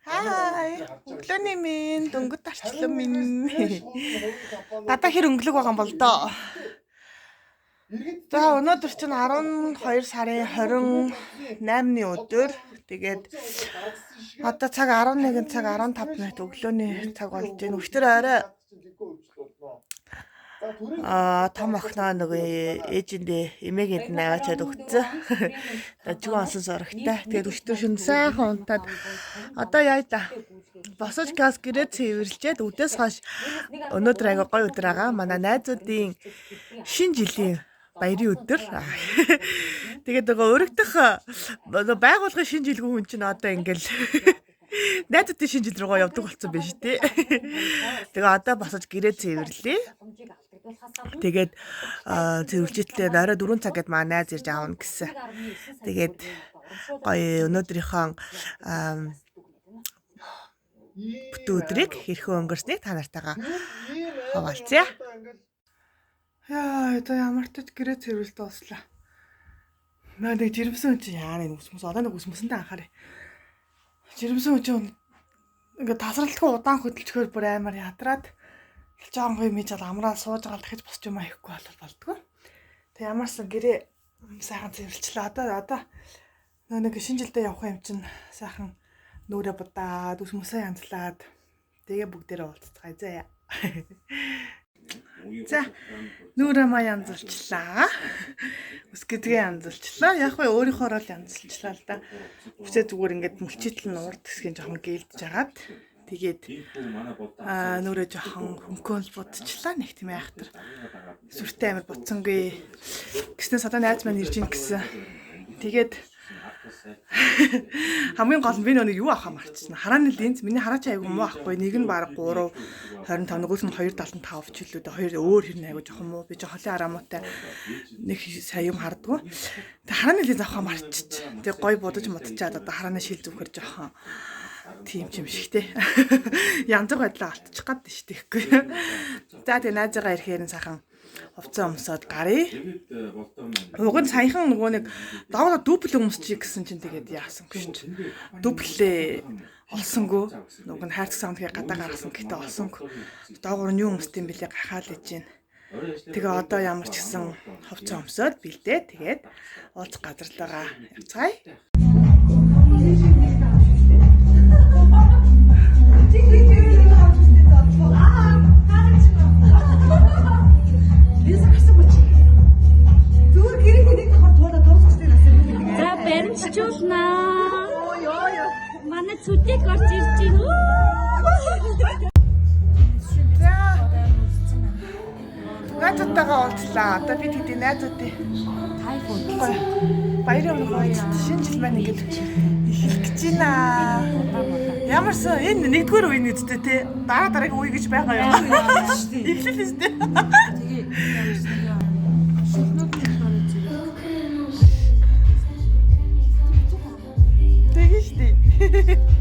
Хай. Өглөөний минь дөнгөд арчлан минь. Гадаа хэр өнгөлөг байгаа юм бол доо. За өнөөдөр чинь 12 сарын 28-ны өдөр. Тэгээд одоо цаг 11 цаг 15 минут өглөөний цаг болж байна. Өчтөр орой том охиноо нөгөө ээжиндээ эмээгэнд наваачаад өгцөө. Дажгүй онсон сорогтой. Тэгээд өчтөр шөнө сайхан унтаад одоо яа да. Босож газ гэрээ цэвэрлжээд өдөөс хойш өнөөдөр аяга гоё өдөр байгаа. Манай найзуудын шинэ жилийн баярын өдөр. Тэгээд нөгөө өргөдөх байгуулгын шинэ жилгүй хүн чинь одоо ингээл найзуудын шинэ жил рүүгээ явдаг болсон байна шүү дээ. Тэгээ одоо босож гэрээ цэвэрлээ. Тэгээд цэвэрлжээтлээ орой 4 цагад маа найз ирж аавна гэсэн. Тэгээд гоё өнөөдрийнхөө өдрийг хэрхэн өнгөрснийг та нартайгаа хаваалцъя. Яа, одоо ямар ч гэрээ цэвэрлэлт болслоо. Надад жирэмсэн чи яа нэг үсмэс одоо нэг үсмэсэндээ анхаарай. Жирэмсэн чи ингээд тасралтгүй удаан хөдөлчихөөр бүр амар ядраад жоон гоё мэж амраа сууж байгаа дахиж босч юм аяхгүй болдгоо. Тэг ямарсан гэрээ сайхан цэвэрлчлээ. Одоо нэг шинэ жилдээ явах юм чинь сайхан нүрэ будаад үсмэсээ янзлаад тэгээ бүгдээрээ уулзцгаая заяа. За нүрэ маа янзлчлаа. Ус гэдгээ янзлчлаа. Яг вэ өөрийнхөө рол янзлчлаа л да. Үсээ зүгээр ингээд мөлчитл нь урд хэсгийн жоохон гэлдэж агаад тэгээд нүрэ жоохон хөнгөөл будчихлаа нэг тийм айхтар. Сүртэй амир буцсангүй. Гиснээс одоо найз маань ирж ийн гэсэн. Тэгээд хамгийн гол нь би нэг юу авах марцсан. Харааны линз миний хараач айгу муу ахгүй. Нэг нь баг 3 25 нөгөөс нь 275 ч илүү дээ. Хоёр өөр хэрнээ айгу жоохон муу. Би жоохон холын арамуутай нэг сая юм хардггүй. Тэг харааны линз авах марцчих. Тэг гой будаж модчаад одоо харааны шил зүвхэр жоохон тийм ч юм шигтэй. Янз бүр байдлаа алтчих гад шүү тэгэхгүй. За тэг найзгаа ирэхээр нь сайхан хувцас өмсөд гарыг. Уг нь саяхан нөгөө нэг доогоо дубль өмсчих гэсэн чинь тэгээд яасан гэж чинь. Дублээ олсонгүй. Уг нь хайрцаг саундыг гадаа гаргасан гэхдээ олсонгүй. Доогоор нь юу өмсдөм бэлээ гахаал ээж гин. Тэгээ одоо ямар ч гэсэн хувцас өмсөд бэлдээ. Тэгээд уулзах газарлаагаа явцгаая. Манай зүтэг орж ирж байна. Найзуудтайгаа уулзлаа. Одоо бид хэдийн найзуудын баярын өмнө шинэ жил маань ингээд эхлэх гэж байна. Ямарсан энэ нэгдүгээр үеийн үедтэй те дараагийн үе гэж байгаа юм. Эхлэл шүү дээ. Тэгээ шүү дээ.